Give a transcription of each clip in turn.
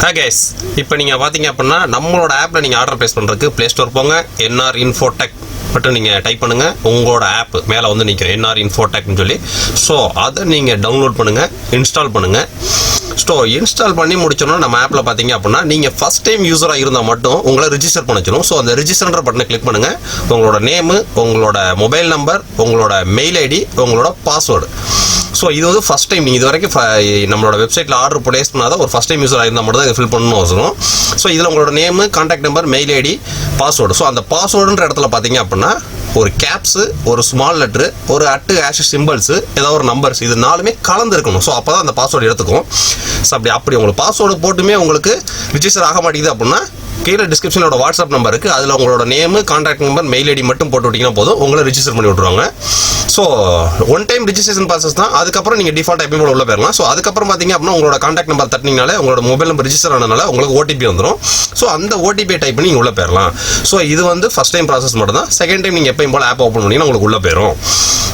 Hi guys, இப்போ நீங்க பாத்தீங்க அப்படினா நம்மளோட ஆப்ல நீங்க ஆர்டர் பிளேஸ் பண்றதுக்கு Play Store போங்க, NR Info Tech மட்டும் நீங்க டைப் பண்ணுங்க. உங்களோட ஆப் மேல வந்து நிக்கும் NR Info Tech னு சொல்லி. சோ அத நீங்க டவுன்லோட் பண்ணுங்க, இன்ஸ்டால் பண்ணுங்க. இன்ஸ்டால் பண்ணி முடிச்சோம்னா நம்ம ஆப்ல பாத்தீங்க அப்படினா நீங்க ஃபர்ஸ்ட் டைம் யூசரா இருந்தா மட்டும் உங்களை ரெஜிஸ்டர் பண்ணிக்கணும். சோ அந்த ரெஜிஸ்டர்ன்ற பட்டனை கிளிக் பண்ணுங்க. உங்களோட நேம், உங்களோட மொபைல் நம்பர், உங்களோட மெயில் ஐடி, உங்களோட பாஸ்வேர்டு. ஸோ இது வந்து ஃபஸ்ட் டைம் நீங்கள் இது வரைக்கும் நம்மளோட வெப்சைட்டில் ஆர்டர் ப்ளேஸ் பண்ணாதான் ஒரு ஃபஸ்ட் டைம் யூஸர் இருந்தால் மட்டும் தான் இதை ஃபில் பண்ணணும் அவசரம். ஸோ இதில் உங்களோட name, contact number, mail ID, password. So அந்த பாஸ்வேர்டுன்ற இடத்துல பார்த்தீங்க அப்படின்னா ஒரு கேப்ஸு, ஒரு ஸ்மால் லெட்ரு, ஒரு @ சிம்பிள்ஸு, ஏதாவது ஒரு நம்பர்ஸ், இது நாலுமே கலந்துருக்கணும். ஸோ அப்போ தான் அந்த பாஸ்வேர்டு எடுத்துக்கும். ஸோ அப்படி உங்களுக்கு பாஸ்வேர்டு போட்டுமே உங்களுக்கு ரிஜிஸ்டர் ஆக மாட்டேங்குது அப்படின்னா கீழே டிஸ்கிரிப்ஷனோட வாட்ஸ்அப் நம்பர் இருக்குது, அதில் உங்களோட name, contact number, mail ID மட்டும் போட்டு விட்டிங்கன்னா போதும், உங்களை ரிஜிஸ்டர் பண்ணி விட்ருவாங்க. So one time registration process தான். அதுக்கப்புறம் நீங்கள் டிஃபால்ட் எப்பயும் போல உள்ள போயிடலாம். ஸோ அதுக்கப்புறம் பார்த்தீங்க அப்படின்னா உங்களோட கான்டாக்ட் நம்பர் தட்டினீங்கனாலே உங்களோட மொபைல் நம்பர் ரிஜிஸ்டர் ஆனதுனால உங்களுக்கு ஓடிபி வந்துடும். ஸோ அந்த ஓடிபியை டைப் பண்ணி நீங்கள் உள்ள போயிடலாம். ஸோ இது வந்து ஃபஸ்ட் டைம் ப்ராசஸ் மட்டும் தான். செகண்ட் டைம் நீங்கள் எப்பயும் போல ஆப் ஓப்பன் பண்ணிங்கன்னா உங்களுக்கு உள்ள போயிடும்.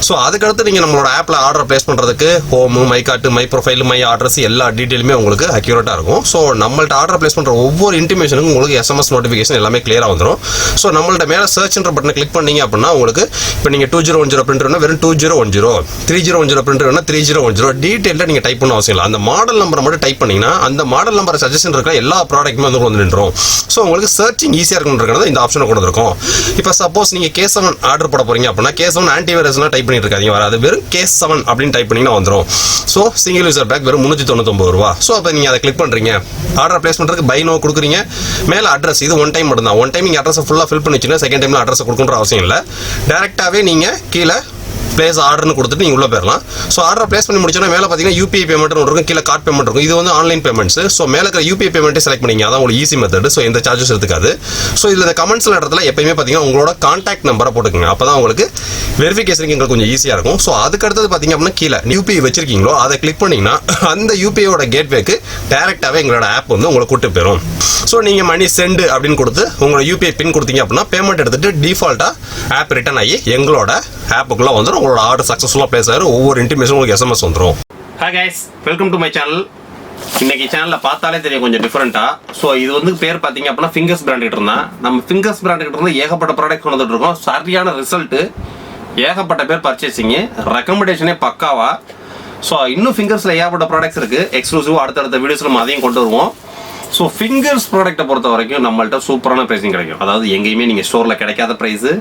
ஸோ அதுக்கடுத்து நீங்கள் நம்மளோட ஆப்பில் ஆர்டர் பிளேஸ் பண்ணுறதுக்கு home, my card, my profile, my address எல்லா டீட்டெயிலுமே உங்களுக்கு அக்யூரேட்டாக இருக்கும். ஸோ நம்மள்ட்ட ஆர்டர் பிளேஸ் பண்ணுற ஒவ்வொரு இன்டிமேஷனுக்கும் உங்களுக்கு SMS நோட்டிஃபிகேஷன் எல்லாமே கிளியராக வந்துடும். ஸோ நம்மள்ட்ட மேலே சர்ச்ன்ற பட்டனை கிளிக் பண்ணீங்க அப்படின்னா உங்களுக்கு இப்போ நீங்கள் 2010 பிரிண்டர்னா வெறும் 2010, 3010 பிரிண்டர்னா 3010 டீட்டெயிலில் நீங்கள் டைப் பண்ண அவசியம் இல்லை. அந்த மாடல் நம்பரை மட்டும் டைப் பண்ணிங்கன்னா அந்த மாடல் நம்பரை சஜஷன் இருக்கிற எல்லா ப்ராடக்ட்டுமே வந்து நின்றுடும். ஸோ உங்களுக்கு சர்ச்சிங் ஈஸியாக இருக்குன்றதுனால இந்த ஆப்ஷனை கொண்டு இருக்கும். இப்போ சப்போஸ் நீங்கள் K7 ஆர்டர் போட போகிறீங்க அப்படின்னா K7 ஆன்டிவைரஸ்லாம் டைப் பண்ணிட்டு இருக்காதீங்க, வராது. வெறும் K7 அப்படின்னு டைப் பண்ணிங்கன்னா வந்துடும். ஸோ சிங்கிள் யூசர் பேக் வெறும் 399 ரூபா. ஸோ அப்போ நீங்கள் அதை கிளிக் பண்ணுறீங்க, ஆர்டர் பிளேஸ் பண்ணுறதுக்கு பை நோ கொடுக்குறீங்க. மேலே அட்ரஸ், இது ஒன் டைம் மட்டும் தான். ஒன் டைம் நீங்கள் அட்ரஸை ஃபுல்லாக ஃபில் பண்ணி வச்சுன்னா செகண்ட் டைமில் அட்ரஸ் கொடுக்குற அவசியம் இல்லை. டேரெக்டாகவே நீங்கள் கீழே பிளேஸ் ஆர்டர்னு கொடுத்துட்டு நீங்கள் உள்ளே போயிடலாம். ஸோ ஆர்டர் பிளேஸ் பண்ணி முடிச்சோன்னா மேலே பார்த்தீங்கன்னா UPI பேமெண்ட் ஒன்று இருக்கும், கீழே கார்ட் பேமெண்ட் இருக்கும். இது வந்து ஆன்லைன் பேமெண்ட்ஸ். ஸோ மேலே இருக்கிற UPI பேமெண்ட்டே செலக்ட் பண்ணிங்க, அதான் உங்களுக்கு ஈஸி மெத்தட். ஸோ எந்த சார்ஜஸ் எடுத்துக்காது. ஸோ இதில் இந்த கமெண்ட்ஸில் இடத்துல எப்பயுமே பார்த்தீங்கன்னா உங்களோட கான்டாக்ட் நம்பரை போட்டுக்கோங்க. அப்போ தான் உங்களுக்கு வெரிஃபிகேஷனுக்கு எங்களுக்கு கொஞ்சம் ஈஸியாக இருக்கும். ஸோ அதுக்கு அடுத்தது பார்த்தீங்க அப்படின்னா கீழே UPI வச்சிருக்கீங்களோ அதை கிளிக் பண்ணிங்கன்னா அந்த UPIயோட கேட்வேக்கு டேரெக்டாகவே எங்களோட ஆப் வந்து உங்களை கூட்டு போயிடும். ஸோ நீங்கள் மணி சென்ட் அப்படின்னு கொடுத்து உங்களோட UPI பின் கொடுத்தீங்க அப்படின்னா பேமெண்ட் எடுத்துட்டு டிஃபால்ட்டாக ஆப் ரிட்டர்ன் ஆகி எங்களோட ஆப்புக்குள்ளே வந்துடும். உங்களோட ஆர்டர் சக்ஸஸ்ஃபுல்லாக பிளேஸ் ஆகிடும். ஒவ்வொரு இன்டிமேஷன் உங்களுக்கு SMS வந்துடும். Hi guys, welcome to my channel. இன்னைக்கு சேனலில் பார்த்தாலே தெரியும் கொஞ்சம் டிஃப்ரெண்ட்டாக. ஸோ இது வந்து பேர் பார்த்தீங்க அப்படின்னா ஃபிங்கர்ஸ் பிராண்டுகிட்ட இருந்தால் நம்ம ஃபிங்கர்ஸ் பிராண்டுகிட்ட இருந்து ஏகப்பட்ட ப்ராடக்ட் கொண்டு வந்துட்டு இருக்கோம். சரியான ரிசல்ட்டு, ஏகப்பட்ட பேர் பர்ச்சேசிங்கு, ரெக்கமெண்டேஷனே பக்காவா. ஸோ இன்னும் ஃபிங்கர்ஸில் ஏகப்பட்ட ப்ராடக்ட்ஸ் இருக்குது. எக்ஸ்க்ளூசிவ் அடுத்தடுத்த வீடியோஸில் நம்ம அதையும் கொண்டு வருவோம். ஸோ ஃபிங்கர்ஸ் ப்ராடக்ட்டை பொறுத்த வரைக்கும் நம்மள்ட்ட சூப்பரான ப்ரைஸிங் கிடைக்கும். அதாவது எங்கேயுமே நீங்கள் ஸ்டோரில் கிடைக்காத ப்ரைஸு,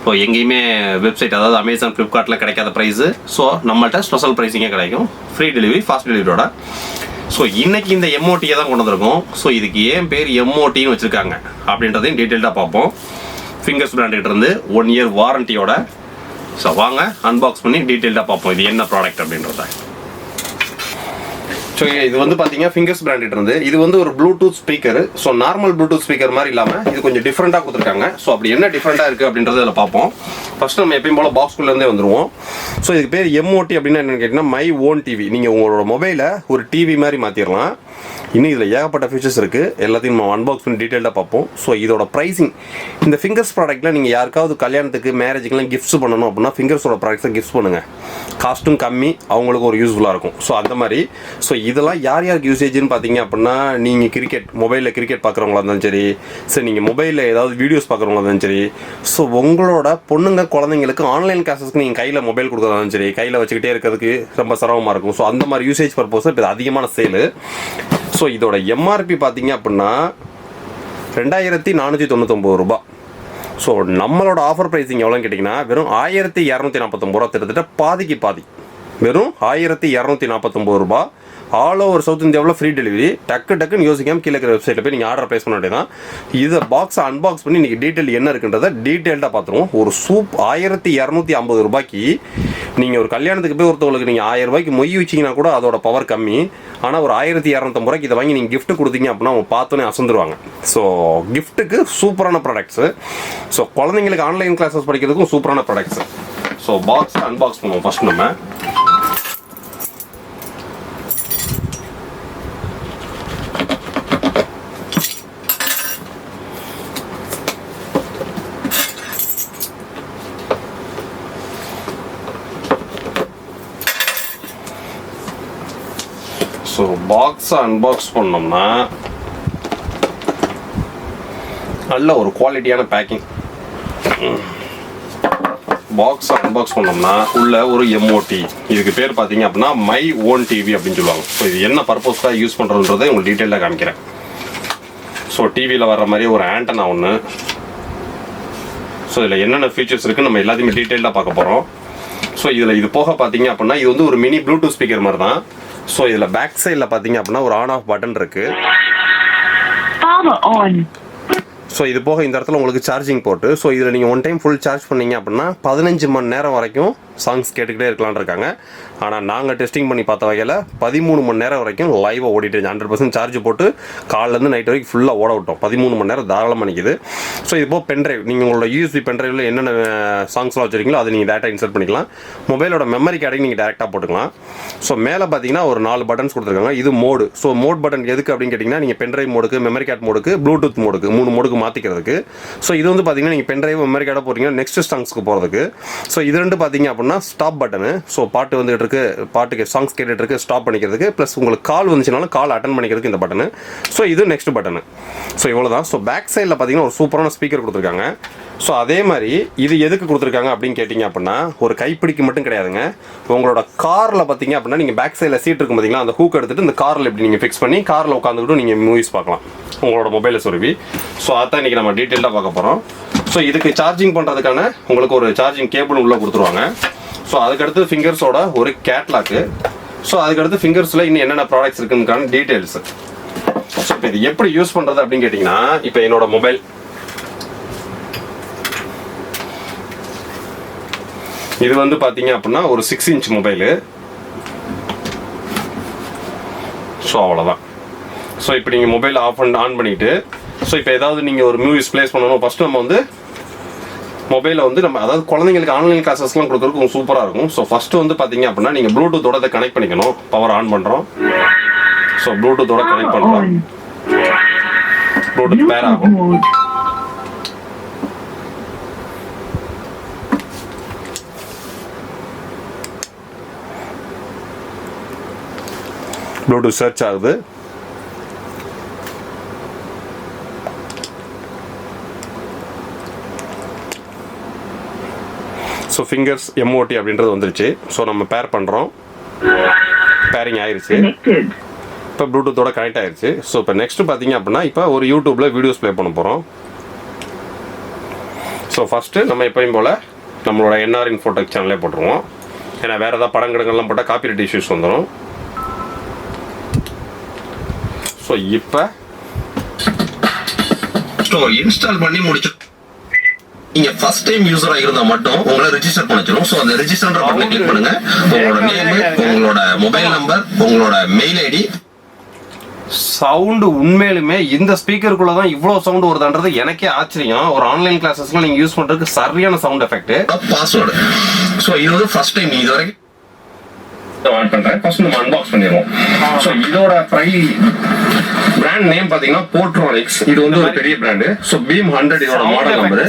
ஸோ எங்கேயுமே வெப்சைட் அதாவது Amazon, Flipkartல கிடைக்காத ப்ரைஸு. ஸோ நம்மள்ட்ட ஸ்பெஷல் ப்ரைஸிங்கே கிடைக்கும், ஃப்ரீ டெலிவரி, ஃபாஸ்ட் டெலிவரியோட. ஸோ இன்னைக்கு இந்த MOTயை தான் கொண்டு வந்திருக்கோம். ஸோ இதுக்கு ஏன் பேர் MOTன்னு வச்சுருக்காங்க அப்படின்றதையும் டீட்டெயில்டாக பார்ப்போம். ஃபிங்கர்ஸ் பிராண்டுகிட்ட இருந்து 1 இயர் வாரண்டியோட. ஸோ வாங்க அன்பாக்ஸ் பண்ணி டீட்டெயில்டாக பார்ப்போம் இது என்ன ப்ராடக்ட் அப்படின்றத. ஸோ இது வந்து பார்த்தீங்கன்னா ஃபிங்கர்ஸ் பிராண்டிட் இருந்து இது வந்து ஒரு Bluetooth speaker. So normal Bluetooth speaker மாதிரி இல்லாமல் இது கொஞ்சம் டிஃப்ரெண்ட்டாக கொடுத்துருக்காங்க. ஸோ அப்படி என்ன டிஃப்ரெண்ட்டாக இருக்குது அப்படின்றத இதில் பார்ப்போம். ஃபர்ஸ்ட் நம்ம எப்பயும் போல் பாக்ஸ்குள்ளேருந்தே வந்துடுவோம். ஸோ இதுக்கு பேர் MOT அப்படின்னா என்னென்னு கேட்டிங்கன்னா மை ஓன் டிவி. நீங்கள் உங்களோட மொபைலை ஒரு டிவி மாதிரி மாற்றிடலாம். இன்னும் இதில் ஏகப்பட்ட ஃபீச்சர்ஸ் இருக்குது. எல்லாத்தையும் நம்ம அன்பாக்ஸ் பண்ணி டீட்டெயிலாக பார்ப்போம். ஸோ இதோட ப்ரைஸிங், இந்த ஃபிங்கர்ஸ் ப்ராடக்ட்டில் நீங்கள் யாருக்காவது கல்யாணத்துக்கு, மேரேஜுக்கெல்லாம் கிஃப்ட்ஸ் பண்ணணும் அப்படின்னா ஃபிங்கர்ஸோட ப்ராடக்ட்ஸை கிஃப்ட்ஸ் பண்ணுங்கள். காஸ்ட்டும் கம்மி, அவங்களுக்கு ஒரு யூஸ்ஃபுல்லாக இருக்கும். ஸோ அந்த மாதிரி. ஸோ இதெல்லாம் யார் யாருக்கு யூசேஜ்னு பார்த்தீங்க அப்படின்னா நீங்கள் மொபைலில் கிரிக்கெட் பார்க்குறவங்களா இருந்தாலும் சரி நீங்கள் மொபைலில் ஏதாவது வீடியோஸ் பார்க்குறவங்களா இருந்தாலும் சரி, ஸோ உங்களோட பொண்ணுங்க, குழந்தைங்களுக்கு ஆன்லைன் கிளாஸஸ்க்கு நீங்கள் கையில் மொபைல் கொடுக்குறதாலும் சரி, கையில் வச்சுக்கிட்டே இருக்கிறதுக்கு ரொம்ப சிரமமாக இருக்கும். ஸோ அந்த மாதிரி யூசேஜ் பர்பஸ் இப்போ அதிகமான சேலு. ஸோ இதோட MRP பார்த்தீங்க அப்படின்னா 2499 ரூபா. ஸோ நம்மளோட ஆஃபர் ப்ரைஸிங் எவ்வளோன்னு கேட்டிங்கன்னா வெறும் 1249 ரூபா, கிட்டத்தட்ட பாதிக்கு பாதி. வெறும் 1249 ரூபா. ஆல் ஓவர் சவுத் இந்தியாவில் ஃப்ரீ டெலிவரி. டக்குன்னு யோசிக்காமல் கீழே இருக்கிற வெப்சைட்டில் போய் நீங்கள் ஆர்டர் ப்ளேஸ் பண்ண வேண்டியதான். இதை பாக்ஸை அன்பாக்ஸ் பண்ணி இன்றைக்கி டீட்டெயில் என்ன இருக்குன்றதை டீட்டெயில்டாக பார்த்துருவோம். ஒரு 1250 ரூபாய்க்கு நீங்கள் ஒரு கல்யாணத்துக்கு போய் ஒருத்தவங்களுக்கு நீங்கள் 1000 ரூபாய்க்கு மொய் வச்சிங்கன்னா கூட அதோட பவர் கம்மி. ஆனால் ஒரு 1250 ரூபாய்க்கு இதை வாங்கி நீங்கள் கிஃப்ட் கொடுத்தீங்க அப்படின்னா அவங்க பார்த்தோன்னே அசந்துருவாங்க. ஸோ கிஃப்ட்டுக்கு சூப்பரான ப்ராடக்ட்ஸு. ஸோ குழந்தைங்களுக்கு ஆன்லைன் கிளாஸஸ் படிக்கிறதுக்கும் சூப்பரான ப்ராடக்ட்ஸு. ஸோ பாக்ஸை அன்பாக்ஸ் பண்ணுவோம் ஃபர்ஸ்ட் நம்ம. ஸோ பாக்ஸை அன்பாக்ஸ் பண்ணோம்னா நல்ல ஒரு குவாலிட்டியான பேக்கிங். பாக்ஸ் அன்பாக்ஸ் பண்ணோம்னா உள்ள ஒரு எம்ஓடி, இதுக்கு பேர் பார்த்தீங்க அப்படின்னா மை ஓன் டிவி அப்படின்னு சொல்லுவாங்க. ஸோ இது என்ன பர்பஸ்க்காக யூஸ் பண்ணுறதுன்றதை உங்களுக்கு டீட்டெயிலாக காமிக்கிறேன். ஸோ டிவியில் வர்ற மாதிரி ஒரு ஆண்டனா ஒன்று. ஸோ இதில் என்னென்ன ஃபீச்சர்ஸ் இருக்குன்னு நம்ம எல்லாத்தையுமே டீட்டெயிலாக பார்க்க போகிறோம். ஸோ இதில் இது போக பார்த்தீங்க அப்படின்னா இது வந்து ஒரு மினி ப்ளூடூத் ஸ்பீக்கர் மாதிரி தான். ஸோ இதில் பேக் சைடில் பார்த்தீங்க அப்படின்னா ஒரு ஆன் ஆஃப் பட்டன் இருக்குது. ஸோ இது போக இந்த இடத்துல உங்களுக்கு சார்ஜிங் போட்டு, ஸோ இதில் நீங்கள் ஒன் டைம் ஃபுல் சார்ஜ் பண்ணீங்க அப்படின்னா 15 மணி நேரம் வரைக்கும் சாங்ஸ் கேட்டுக்கிட்டே இருக்கலான்னு இருக்காங்க. ஆனால் நாங்கள் டெஸ்டிங் பண்ணி பார்த்த வகையில் 13 மணி நேரம் வரைக்கும் லைவாக ஓடிட்டு 100% சார்ஜ் போட்டு காலிலேருந்து நைட் வரைக்கும் ஃபுல்லாக ஓட விட்டோம். 13 மணி நேரம் தாராளமாக நிற்கிது. ஸோ இது போக பென்ட்ரைவ், நீங்கள் உங்களோட யூஎஸ்பி பென்ட்ரைவில் என்னென்ன சாங்ஸ்லாம் வச்சுருக்கீங்களோ அதை நீங்கள் டேட்டா இன்சர்ட் பண்ணிக்கலாம். மொபைலோட மெமரி கார்டையும் நீங்கள் டேரெக்டாக போட்டுக்கலாம். ஸோ மேலே பார்த்தீங்கன்னா ஒரு 4 பட்டன்ஸ் கொடுத்துருக்காங்க. இது மோடு. ஸோ மோட் பட்டன் எதுக்கு அப்படின்னு கேட்டிங்கன்னா நீங்கள் பென்ட்ரைவ் மோடுக்கு, மெமரி கார்டு மோடுக்கு, ப்ளூடூத் மோடுக்கு 3 மோடுக்கு மாற்றிக்கிறதுக்கு. ஸோ இது வந்து பார்த்தீங்கன்னா நீங்கள் பென்ட்ரைவ் மெமரி கார்டாக போகிறீங்கன்னா நெக்ஸ்ட் சாங்ஸ்க்கு போகிறதுக்கு. ஸோ இது ரெண்டு பார்த்தீங்க அப்படின்னா ஸ்டாப் பட்டனு. ஸோ பாட்டு வந்துட்டு இருக்கு, பாட்டுக்கு சாங்ஸ் கேட்டுட்டு இருக்கு, ஸ்டாப் பண்ணிக்கிறதுக்கு. ப்ளஸ் உங்களுக்கு கால் வந்துச்சுனாலும் கால் அட்டன் பண்ணிக்கிறதுக்கு இந்த பட்டனு. ஸோ இது நெக்ஸ்ட் பட்டனு. ஸோ இவ்வளோ தான். ஸோ பேக் சைடில் பார்த்தீங்கன்னா ஒரு சூப்பரான ஸ்பீக்கர் கொடுத்துருக்காங்க. ஸோ அதே மாதிரி இது எதுக்கு கொடுத்துருக்காங்க அப்படின்னு கேட்டிங்க அப்படின்னா ஒரு கைப்பிடிக்கு மட்டும் கிடையாதுங்க. உங்களோட காரில் பார்த்தீங்க அப்படின்னா நீங்கள் பேக் சைடில் சீட் இருக்கும் பார்த்தீங்களா, அந்த ஹூக் எடுத்துகிட்டு இந்த காரில் இப்படி நீங்கள் ஃபிக்ஸ் பண்ணி காரில் உட்காந்துக்கிட்டு நீங்கள் மூவிஸ் பார்க்கலாம் உங்களோட மொபைலில் சொருவி. ஸோ அதான் இன்றைக்கி நம்ம டீட்டெயிலாக பார்க்க போகிறோம். ஸோ இதுக்கு சார்ஜிங் பண்ணுறதுக்கான உங்களுக்கு ஒரு சார்ஜிங் கேபிள் உள்ளே கொடுத்துருவாங்க. ஸோ அதுக்கடுத்து ஃபிங்கர்ஸோட ஒரு கேட்லாக்கு. ஸோ அதுக்கடுத்து ஃபிங்கர்ஸில் இன்னும் என்னென்ன ப்ராடக்ட்ஸ் இருக்குதுக்கான டீட்டெயில்ஸு. ஸோ இப்போ இது எப்படி யூஸ் பண்ணுறது அப்படின்னு கேட்டிங்கன்னா, இப்போ என்னோட மொபைல் இது வந்து பார்த்தீங்க அப்படின்னா ஒரு 6 இன்ச் மொபைலு. ஸோ அவ்வளோதான். ஸோ இப்போ நீங்கள் மொபைல் ஆன் பண்ணிவிட்டு, ஸோ இப்போ ஏதாவது நீங்கள் ஒரு மூவிஸ் ப்ளேஸ் பண்ணணும். ஃபஸ்ட்டு நம்ம வந்து மொபைலில் வந்து நம்ம அதாவது குழந்தைங்களுக்கு ஆன்லைன் கிளாஸஸ்லாம் கொடுக்குறதுக்கு சூப்பராக இருக்கும். ஸோ ஃபஸ்ட்டு வந்து பார்த்தீங்க அப்படின்னா நீங்கள் ப்ளூடூத்தோட அதை கனெக்ட் பண்ணிக்கணும். பவர் ஆன் பண்ணுறோம். ஸோ ப்ளூடூத்தோட கனெக்ட் பண்ணுறோம். ப்ளூடூத் பேர் ஆகும். ப்ளூடூத் சர்ச் ஆகுது. ஸோ ஃபிங்கர்ஸ் எம்ஓடி அப்படின்றது வந்துருச்சு. ஸோ நம்ம பேர் பண்ணுறோம். பேரிங் ஆயிடுச்சு. இப்போ ப்ளூடூத்தோட கனெக்ட் ஆயிடுச்சு. ஸோ இப்போ நெக்ஸ்ட் பார்த்தீங்க அப்படின்னா இப்போ ஒரு யூடியூப்பில் வீடியோஸ் ப்ளே பண்ண போகிறோம். ஸோ ஃபஸ்ட்டு நம்ம எப்பயும் போல் நம்மளோட என்ஆர் இன்ஃபோடெக் சேனலே போட்டுருவோம். ஏன்னா வேறு ஏதாவது படங்கள்லாம் போட்டால் காப்பிரைட் இஷ்யூஸ் வந்துடும். ஸோ இப்போ இன்ஸ்டால் பண்ணி முடிச்சு நீங்க ஃபர்ஸ்ட் டைம் யூசரா இருந்தா மட்டும் உங்களை ரெஜிஸ்டர் பண்ணிச்சிரும். சோ அந்த ரெஜிஸ்டர் பட்டனை கிளிக் பண்ணுங்க. உங்களோட நேம், உங்களோட மொபைல் நம்பர், உங்களோட மெயில் ஐடி. சவுண்டு உண்மையிலுமே இந்த ஸ்பீக்கருக்குள்ள தான் இவ்வளோ சவுண்டு வருதுன்றது எனக்கே ஆச்சரியம். ஒரு ஆன்லைன் கிளாஸஸ்லாம் நீங்க யூஸ் பண்றதுக்கு சரியான சவுண்ட் எஃபெக்ட். பாஸ்வேர்டு. சோ இது வந்து ஃபர்ஸ்ட் டைம் இது வரைக்கும் ஆன் பண்றேன். ஃபர்ஸ்ட் நம்ம அன்பாக்ஸ் பண்ணிடுவோம். சோ இதோட பிராண்ட் நேம் பாத்தீங்கன்னா போர்ட்ரானிக்ஸ். இது வந்து ஒரு பெரிய பிராண்ட். சோ பீம் 100 இதோட மாடல் நம்பர்.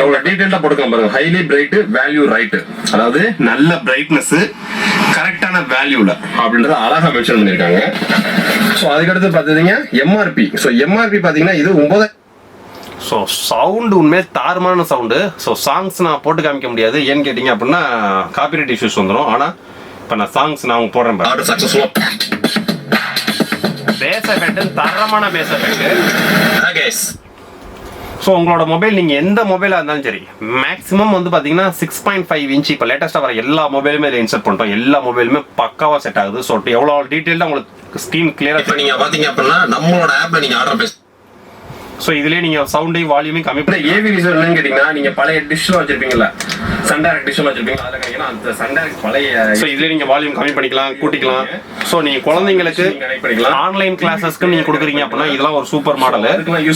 எவ்வளவு டீடைலா போட்டுக்கலாம் பாருங்க. Highly bright, value right. அதாவது நல்ல பிரைட்னஸ், கரெக்டான வேல்யூல அப்படின்றத அழகா மென்ஷன் பண்ணிருக்காங்க. சோ அதுக்கடுத்து பாத்தீங்கன்னா எம்ஆர்பி. சோ எம்ஆர்பி பாத்தீங்கன்னா இது 9. ஸோ சவுண்டு உண்மையாக தாறுமான சவுண்டு. ஸோ சாங்ஸ் நான் போட்டு காமிக்க முடியாது. ஏன்னு கேட்டிங்க அப்படின்னா காப்பிரைட் இஷ்யூஸ் வந்துடும். ஆனால் இப்போ நான் சாங்ஸ் நான் போடுறேன். பேஸ் எஃபெக்ட் தரமான பேஸ் எஃபெக்ட். ஸோ உங்களோட மொபைல் நீங்கள் எந்த மொபைலாக இருந்தாலும் சரி, மேக்ஸிமம் வந்து பார்த்தீங்கன்னா 6.5 இன்ச் இப்போ லேட்டஸ்ட்டாக வர எல்லா மொபைலுமே இதில் இன்சர்ட் பண்ணுறோம். எல்லா மொபைலுமே பக்காவாக செட் ஆகுது. ஸோ எவ்வளோ டீட்டெயிலாக உங்களுக்கு ஸ்க்ரீன் கிளியராக. இப்போ நீங்கள் பார்த்தீங்க அப்படின்னா நம்மளோட ஆப்பில் நீங்கள் ஆர்டர் பேஸ். ஸோ இதுலேயே நீங்கள் சவுண்டையும் வால்யூமையும் கம்மி பண்ணி ஏவி விசுவல் என்னன்னு கேட்டிங்கன்னா நீங்கள் பழைய டிஷ்லாம் வச்சிருப்பீங்களா, சன்டைரக்ட் டிஷ்லாம் வச்சிருப்பீங்களா, அதில் கேட்டிங்கன்னா அந்த சன்டைரக்ட் பழைய. ஸோ இதுலேயே நீங்கள் வால்யூம் கம்மி பண்ணிக்கலாம், கூட்டிக்கலாம். ஸோ நீங்கள் குழந்தைங்களுக்கு ஆன்லைன் கிளாஸஸ்க்கு நீங்கள் கொடுக்குறீங்க அப்படின்னா இதெல்லாம் ஒரு சூப்பர் மாடல்.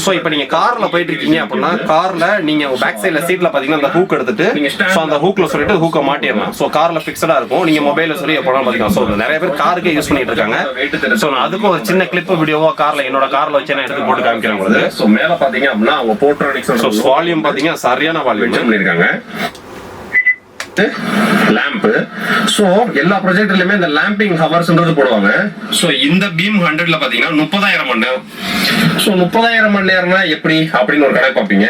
ஸோ இப்போ நீங்கள் காரில் போயிட்டு இருக்கீங்க அப்படின்னா காரில் நீங்கள் பேக் சைடில் சீட்டில் பார்த்தீங்கன்னா அந்த ஹூக் எடுத்துட்டு ஸோ அந்த ஹூக்கில் சொல்லிட்டு ஹூக்கை மாட்டிடலாம். ஸோ காரில் ஃபிக்ஸடாக இருக்கும். நீங்கள் மொபைலில் சொல்லி எப்போ பார்த்துக்கலாம். ஸோ நிறைய பேர் காருக்கே யூஸ் பண்ணிட்டு இருக்காங்க. ஸோ நான் அதுக்கும் ஒரு சின்ன கிளிப்பு வீடியோவோ காரில் என்னோட காரில் வச்சு நான் எடுத்து போட்டு காமிக்கிறேன் உங்களுக்கு. ஸோ மேலே பார்த்தீங்க அப்படின்னா அவங்க போர்ட்ரானிக்ஸ் வால்யூம் பார்த்தீங்கன்னா சரியான வால்யூம் பண்ணியிருக்காங்க. லேம்ப். ஸோ எல்லா ப்ரொஜெக்டர்லயுமே இந்த லேம்பிங் ஹவர்ஸ்ன்றது போடுவாங்க. ஸோ இந்த பீம் 100ல பாத்தீங்கன்னா 30,000 மணி நேரம். ஸோ 30,000 மணி நேரம்னா எப்படி அப்படின்னு ஒரு கணக்கு பார்ப்பீங்க.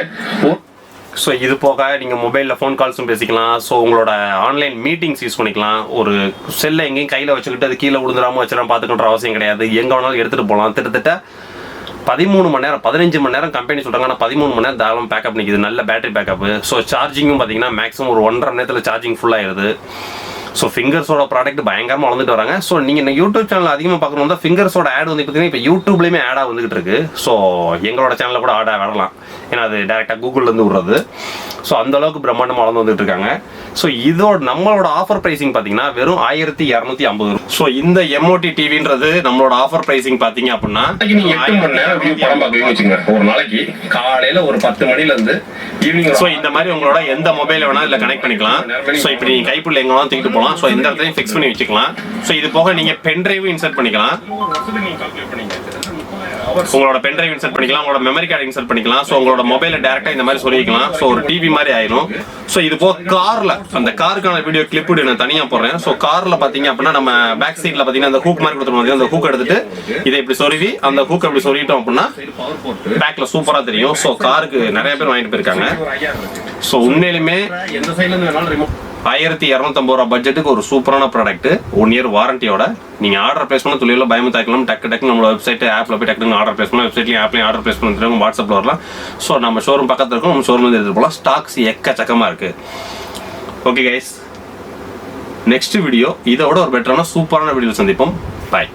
ஸோ இது போக நீங்கள் மொபைலில் ஃபோன் கால்ஸும் பேசிக்கலாம். ஸோ உங்களோட ஆன்லைன் மீட்டிங்ஸ் யூஸ் பண்ணிக்கலாம். ஒரு செல்லை எங்கேயும் கையில் வச்சுக்கிட்டு அது கீழே விழுந்துடாமல் வச்சுலாம் பார்த்துக்கின்ற அவசியம் கிடையாது. எங்கே வேணாலும் எடுத்துகிட்டு போகலாம். கிட்டத்தட்ட 13 மணி நேரம் 15 மணி நேரம் கம்பெனி சொல்கிறாங்க. ஆனால் 13 மணி நேரம் தாராளம் பேக்கப் நிற்கிது. நல்ல பேட்டரி பேக்கப். ஸோ சார்ஜிங்கும் பார்த்தீங்கன்னா மேக்ஸிமம் ஒரு 1.5 மணி நேரத்தில் சார்ஜிங் ஃபுல்லாகிடுது. ஸோ ஃபிங்கர்ஸோட ப்ராடக்ட் பயங்கரமாக வளர்ந்துட்டு வராங்க. ஸோ நீங்கள் யூடியூப் சேனல் அதிகமாக பார்க்கணும் தான் ஃபிங்கர்ஸோட ஆட் வந்து பார்த்தீங்கன்னா இப்போ யூடியூப்லேயுமே ஆடாக வந்துகிட்டு இருக்கு. ஸோ எங்களோட சேனலில் கூட ஆடாக வரலாம். ஏன்னா அது டேரெக்டாக கூகுள்லேருந்து விடுறது. ஸோ அந்த அளவுக்கு பிரம்மாண்டமாக வளர்ந்து வந்துட்டு இருக்காங்க. ஸோ இதோட நம்மளோட ஆஃபர் ப்ரைஸிங் பார்த்தீங்கன்னா வெறும் 1250. ஸோ இந்த எம்ஓடி டிவின்றது நம்மளோட ஆஃபர் ப்ரைஸிங் பார்த்தீங்க அப்படின்னா நீங்கள் 8 மணி நேரம் வியூ படம் பார்க்கணும்னு வச்சுங்க. ஒரு நாளைக்கு காலையில் ஒரு 10 மணிலேருந்து ஈவினிங். ஸோ இந்த மாதிரி உங்களோட எந்த மொபைல் வேணால் இதில் கனெக்ட் பண்ணிக்கலாம். ஸோ இப்படி நீங்கள் கைப்புள்ள எங்கே வேணாலும் தூக்கிட்டு போகலாம். ஸோ இந்த இடத்தையும் ஃபிக்ஸ் பண்ணி வச்சுக்கலாம். ஸோ இது போக நீங்கள் பென் டிரைவும் இன்சர்ட் பண்ணிக்கலாம். உங்களோட பென் டிரைவ் இன்சர்ட் பண்ணிக்கலாம். உங்களோட மெமரி கார்டு இன்சர்ட் பண்ணிக்கலாம். ஸோ உங்களோட மொபைலை டேரக்டா இந்த மாதிரி சொல்லிக்கலாம். ஸோ ஒரு டிவி மாதிரி ஆயிடும். ஸோ இது போக கார்ல அந்த காருக்கான வீடியோ கிளிப் நான் தனியா போடுறேன். ஸோ கார்ல பாத்தீங்க அப்படின்னா நம்ம பேக் சீட்ல பாத்தீங்கன்னா அந்த ஹூக் மாதிரி கொடுத்துருவோம். அந்த ஹூக் எடுத்துட்டு இதை இப்படி சொருவி அந்த ஹூக் அப்படி சொருவிட்டோம் அப்படின்னா பேக்ல சூப்பரா தெரியும். ஸோ காருக்கு நிறைய பேர் வாங்கிட்டு போயிருக்காங்க. ஸோ உண்மையிலுமே எந்த சைட்ல இருந்து வேணாலும் ரிமோட் 1250 ரூபா பட்ஜெட்டுக்கு ஒரு சூப்பரான ப்ராடக்ட். 1 இயர் வாரண்டியோட நீங்க ஆர்டர் பிளேஸ் பண்ண தொழில பயமும் தாக்கலாம். டக்கு நம்ம வெப்சைட் ஆப்ல போய் டக்குன்னு ஆர்டர் பிளேஸ் பண்ணலாம். வெப்சைட்லயும் ஆப்லயும் ஆர்டர் பிளேஸ் பண்ணுறவங்க வாட்ஸ்அப்ல வரலாம். ஸோ நம்ம ஷோரூம் பக்கத்துல இருக்கும். நம்ம ஷோரூம் எடுத்து போகலாம். ஸ்டாக்ஸ் எக்கச்சக்கமா இருக்கு. ஓகே கைஸ், நெக்ஸ்ட் வீடியோ இதோட ஒரு பெட்டரான சூப்பரான வீடியோ சந்திப்போம். பாய்.